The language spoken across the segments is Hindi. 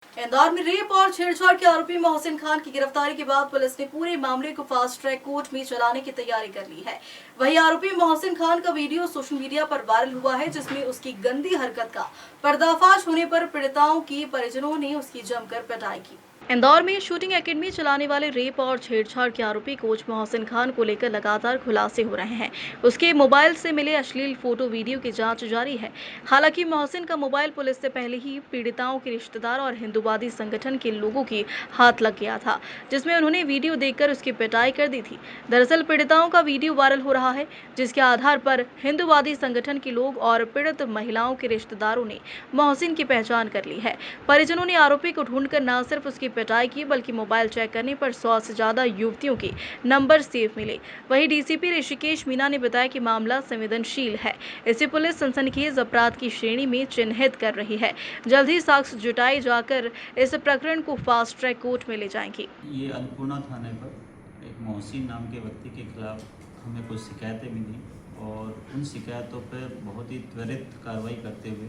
इंदौर में रेप और छेड़छाड़ के आरोपी मोहसिन खान की गिरफ्तारी के बाद पुलिस ने पूरे मामले को फास्ट ट्रैक कोर्ट में चलाने की तैयारी कर ली है। वहीं आरोपी मोहसिन खान का वीडियो सोशल मीडिया पर वायरल हुआ है, जिसमें उसकी गंदी हरकत का पर्दाफाश होने पर पीड़िताओं की परिजनों ने उसकी जमकर पिटाई की। इंदौर में शूटिंग एकेडमी चलाने वाले रेप और छेड़छाड़ के आरोपी कोच मोहसिन खान को लेकर लगातार खुलासे हो रहे हैं। उसके मोबाइल से मिले अश्लील फोटो वीडियो की जांच जारी है। हालांकि मोहसिन का मोबाइल पुलिस से पहले ही पीड़िताओं के रिश्तेदार और हिंदूवादी संगठन के लोगों के हाथ लग गया था, जिसमें उन्होंने वीडियो देखकर उसकी पिटाई कर दी थी। दरअसल पीड़िताओं का वीडियो वायरल हो रहा है, जिसके आधार पर हिंदूवादी संगठन के लोग और पीड़ित महिलाओं के रिश्तेदारों ने मोहसिन की पहचान कर ली है। परिजनों ने आरोपी को ढूंढकर न सिर्फ उसकी पिटाई की, बल्कि मोबाइल चेक करने पर 100 से ज्यादा युवतियों के नंबर सेव मिले। वहीं डीसीपी ऋषिकेश मीना ने बताया कि मामला संवेदनशील है, इसे पुलिस सनसनीखेज अपराध की श्रेणी में चिन्हित कर रही है। जल्द ही साक्ष्य जुटाए जाकर इस प्रकरण को फास्ट ट्रैक कोर्ट में ले जाएंगी। ये अन्नपूर्णा थाने पर एक मोहसिन नाम के व्यक्ति के खिलाफ हमें कुछ शिकायतें मिली और उन शिकायतों पर बहुत ही त्वरित कार्रवाई करते हुए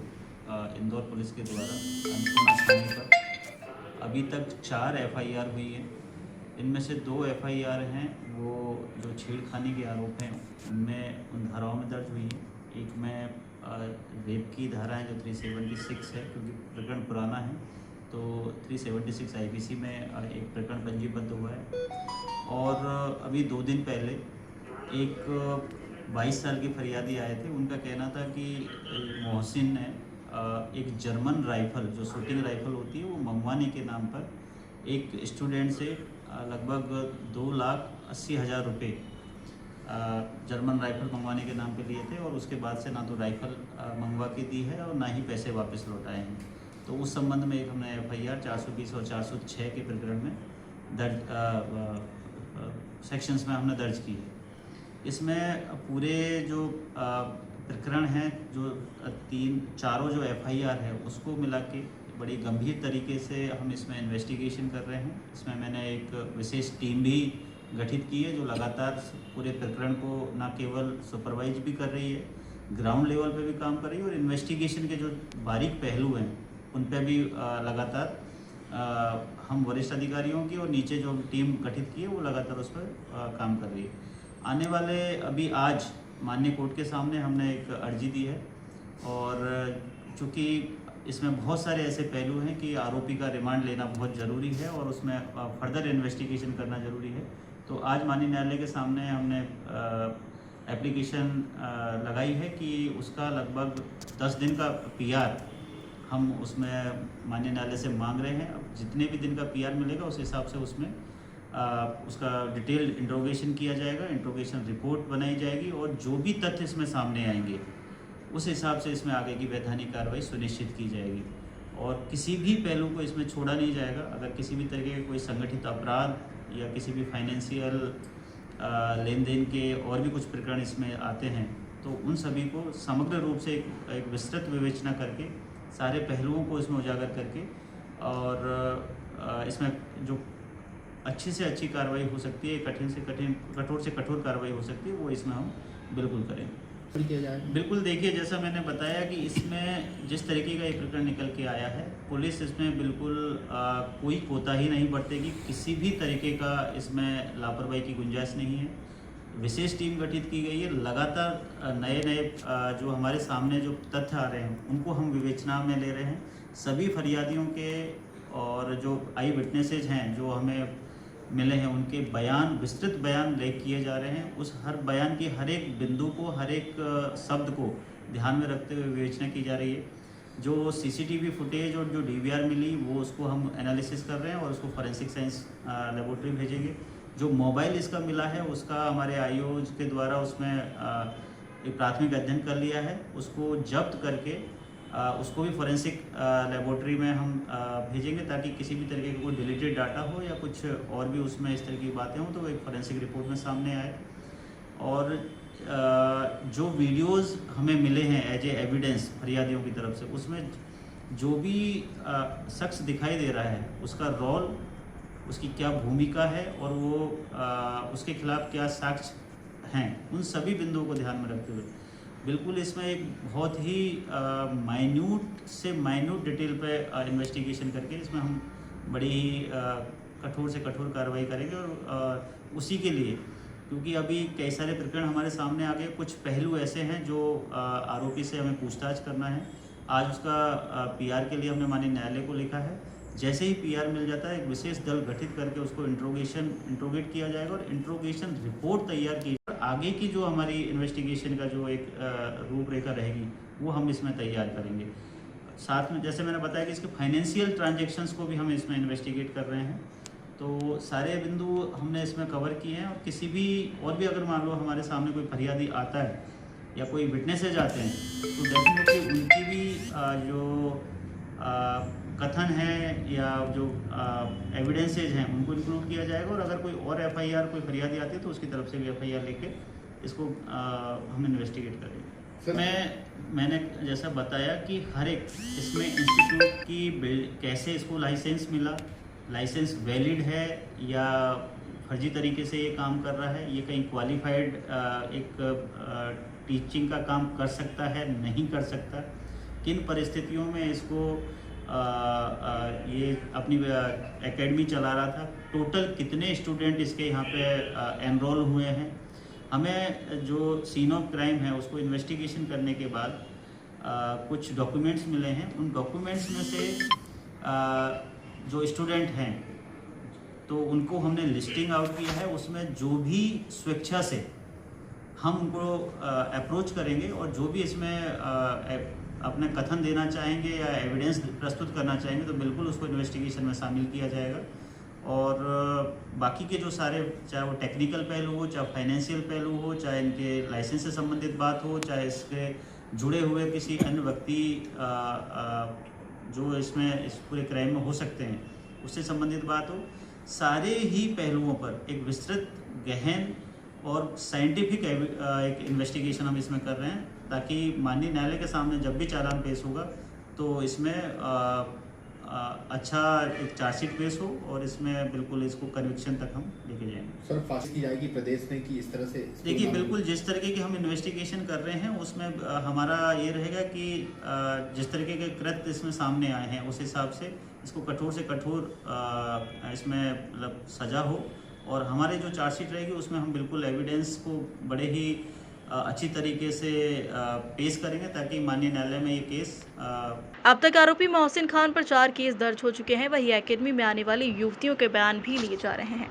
इंदौर पुलिस के द्वारा अन्नपूर्णा थाने पर अभी तक 4 एफआईआर हुई हैं। इनमें से 2 एफआईआर हैं वो जो छेड़खानी के आरोप हैं उनमें उन धाराओं में दर्ज हुई हैं। एक में रेप की धारा है जो 376 है, क्योंकि प्रकरण पुराना है तो 376 आईपीसी में एक प्रकरण पंजीबद्ध हुआ है। और अभी 2 दिन पहले एक 22 साल के फरियादी आए थे। उनका कहना था कि मोहसिन ने एक जर्मन राइफ़ल जो शूटिंग राइफ़ल होती है वो मंगवाने के नाम पर एक स्टूडेंट से लगभग 2,80,000 रुपये जर्मन राइफ़ल मंगवाने के नाम पे लिए थे और उसके बाद से ना तो राइफ़ल मंगवा के दी है और ना ही पैसे वापस लौटाए हैं। तो उस संबंध में एक हमने एफआईआर 420 और 406 के प्रकरण में दर्ज सेक्शंस में हमने दर्ज की है। इसमें पूरे जो प्रकरण हैं जो चारों जो एफआईआर है उसको मिला के बड़ी गंभीर तरीके से हम इसमें इन्वेस्टिगेशन कर रहे हैं। इसमें मैंने एक विशेष टीम भी गठित की है जो लगातार पूरे प्रकरण को न केवल सुपरवाइज भी कर रही है, ग्राउंड लेवल पे भी काम कर रही है और इन्वेस्टिगेशन के जो बारीक पहलू हैं उन पे भी लगातार हम वरिष्ठ अधिकारियों की और नीचे जो टीम गठित की है वो लगातार उस पर काम कर रही है। आने वाले अभी आज माननीय कोर्ट के सामने हमने एक अर्जी दी है और चूँकि इसमें बहुत सारे ऐसे पहलू हैं कि आरोपी का रिमांड लेना बहुत ज़रूरी है और उसमें फर्दर इन्वेस्टिगेशन करना ज़रूरी है। तो आज माननीय न्यायालय के सामने हमने एप्लीकेशन लगाई है कि उसका लगभग 10 दिन का पीआर हम उसमें माननीय न्यायालय से मांग रहे हैं। अब जितने भी दिन का पीआर मिलेगा उस हिसाब से उसमें उसका डिटेल्ड इंट्रोगेशन किया जाएगा, इंट्रोगेशन रिपोर्ट बनाई जाएगी और जो भी तथ्य इसमें सामने आएंगे उस हिसाब से इसमें आगे की वैधानिक कार्रवाई सुनिश्चित की जाएगी और किसी भी पहलू को इसमें छोड़ा नहीं जाएगा। अगर किसी भी तरीके के कोई संगठित अपराध या किसी भी फाइनेंशियल लेन देन के और भी कुछ प्रकरण इसमें आते हैं तो उन सभी को समग्र रूप से एक विस्तृत विवेचना करके सारे पहलुओं को इसमें उजागर करके और इसमें जो अच्छी से अच्छी कार्रवाई हो सकती है, कठिन से कठिन, कठोर से कठोर कार्रवाई हो सकती है, वो इसमें हम बिल्कुल करेंगे। किया जाए। बिल्कुल देखिए, जैसा मैंने बताया कि इसमें जिस तरीके का ये प्रकरण निकल के आया है, पुलिस इसमें बिल्कुल कोई कोताही नहीं बरतेगी। किसी भी तरीके का इसमें लापरवाही की गुंजाइश नहीं है। विशेष टीम गठित की गई है। लगातार नए नए जो हमारे सामने जो तथ्य आ रहे हैं उनको हम विवेचना में ले रहे हैं। सभी फरियादियों के और जो आई विटनेसेज हैं जो हमें मिले हैं उनके बयान, विस्तृत बयान लेख किए जा रहे हैं। उस हर बयान की हर एक बिंदु को, हर एक शब्द को ध्यान में रखते हुए विवेचना की जा रही है। जो सीसीटीवी फुटेज और जो डीवीआर मिली वो उसको हम एनालिसिस कर रहे हैं और उसको फॉरेंसिक साइंस लेबोरेटरी भेजेंगे। जो मोबाइल इसका मिला है उसका हमारे आईओज के द्वारा उसमें एक प्राथमिक अध्ययन कर लिया है। उसको जब्त करके उसको भी फॉरेंसिक लेबोरेटरी में हम भेजेंगे ताकि किसी भी तरीके का कोई डिलीटेड डाटा हो या कुछ और भी उसमें इस तरह की बातें हों तो वो एक फॉरेंसिक रिपोर्ट में सामने आए। और जो वीडियोस हमें मिले हैं एज ए एविडेंस फरियादियों की तरफ से, उसमें जो भी शख्स दिखाई दे रहा है उसका रोल, उसकी क्या भूमिका है और वो उसके खिलाफ क्या साक्ष्य हैं, उन सभी बिंदुओं को ध्यान में रखते हुए बिल्कुल इसमें एक बहुत ही माइन्यूट से माइन्यूट डिटेल पे इन्वेस्टिगेशन करके इसमें हम बड़ी ही कठोर से कठोर कार्रवाई करेंगे और उसी के लिए, क्योंकि अभी कई सारे प्रकरण हमारे सामने आ गए, कुछ पहलू ऐसे हैं जो आरोपी से हमें पूछताछ करना है। आज उसका पीआर के लिए हमने माननीय न्यायालय को लिखा है। जैसे ही पीआर मिल जाता है एक विशेष दल गठित करके उसको इंट्रोगेट किया जाएगा और इंट्रोगेशन रिपोर्ट तैयार की जाएगी। आगे की जो हमारी इन्वेस्टिगेशन का जो एक रूपरेखा रहेगी वो हम इसमें तैयार करेंगे। साथ में जैसे मैंने बताया कि इसके फाइनेंशियल ट्रांजैक्शंस को भी हम इसमें इन्वेस्टिगेट कर रहे हैं। तो सारे बिंदु हमने इसमें कवर किए हैं और किसी भी और भी अगर मान लो हमारे सामने कोई फरियादी आता है या कोई विटनेसेज आते हैं तो डेफिनेटली उनकी भी जो कथन है या जो एविडेंसेज हैं उनको इंक्लूड किया जाएगा और अगर कोई और एफआईआर कोई फरियादी आती है तो उसकी तरफ से भी एफआईआर लेके इसको हम इन्वेस्टिगेट करेंगे। मैंने जैसा बताया कि हर एक इसमें इंस्टीट्यूट की कैसे इसको लाइसेंस मिला, लाइसेंस वैलिड है या फर्जी तरीके से ये काम कर रहा है, ये कहीं क्वालिफाइड एक टीचिंग का काम कर सकता है नहीं कर सकता, किन परिस्थितियों में इसको ये अपनी एकेडमी चला रहा था, टोटल कितने स्टूडेंट इसके यहाँ पे एनरोल हुए हैं। हमें जो सीन ऑफ क्राइम है उसको इन्वेस्टिगेशन करने के बाद कुछ डॉक्यूमेंट्स मिले हैं। उन डॉक्यूमेंट्स में से जो स्टूडेंट हैं तो उनको हमने लिस्टिंग आउट किया है। उसमें जो भी स्वेच्छा से हम उनको अप्रोच करेंगे और जो भी इसमें अपने कथन देना चाहेंगे या एविडेंस प्रस्तुत करना चाहेंगे तो बिल्कुल उसको इन्वेस्टिगेशन में शामिल किया जाएगा। और बाकी के जो सारे, चाहे वो टेक्निकल पहलू हो, चाहे फाइनेंशियल पहलू हो, चाहे इनके लाइसेंस से संबंधित बात हो, चाहे इसके जुड़े हुए किसी अन्य व्यक्ति जो इसमें इस पूरे क्राइम में हो सकते हैं उससे संबंधित बात हो, सारे ही पहलुओं पर एक विस्तृत, गहन और साइंटिफिक एक इन्वेस्टिगेशन हम इसमें कर रहे हैं ताकि माननीय न्यायालय के सामने जब भी चालान पेश होगा तो इसमें अच्छा एक चार्जशीट पेश हो और इसमें बिल्कुल इसको कन्विक्शन तक हम लेके जाएंगे। सर, फांसी की जाएगी प्रदेश में कि इस तरह से? देखिए, बिल्कुल जिस तरीके की हम इन्वेस्टिगेशन कर रहे हैं उसमें हमारा ये रहेगा कि जिस तरीके के कृत्य इसमें सामने आए हैं उस हिसाब से इसको कठोर से कठोर इसमें मतलब सजा हो और हमारे जो चार्जशीट रहेगी उसमें हम बिल्कुल एविडेंस को बड़े ही अच्छी तरीके से पेश करेंगे ताकि माननीय न्यायालय में ये केस अब तक आरोपी मोहसिन खान पर 4 केस दर्ज हो चुके हैं। वहीं एकेडमी में आने वाली युवतियों के बयान भी लिए जा रहे हैं।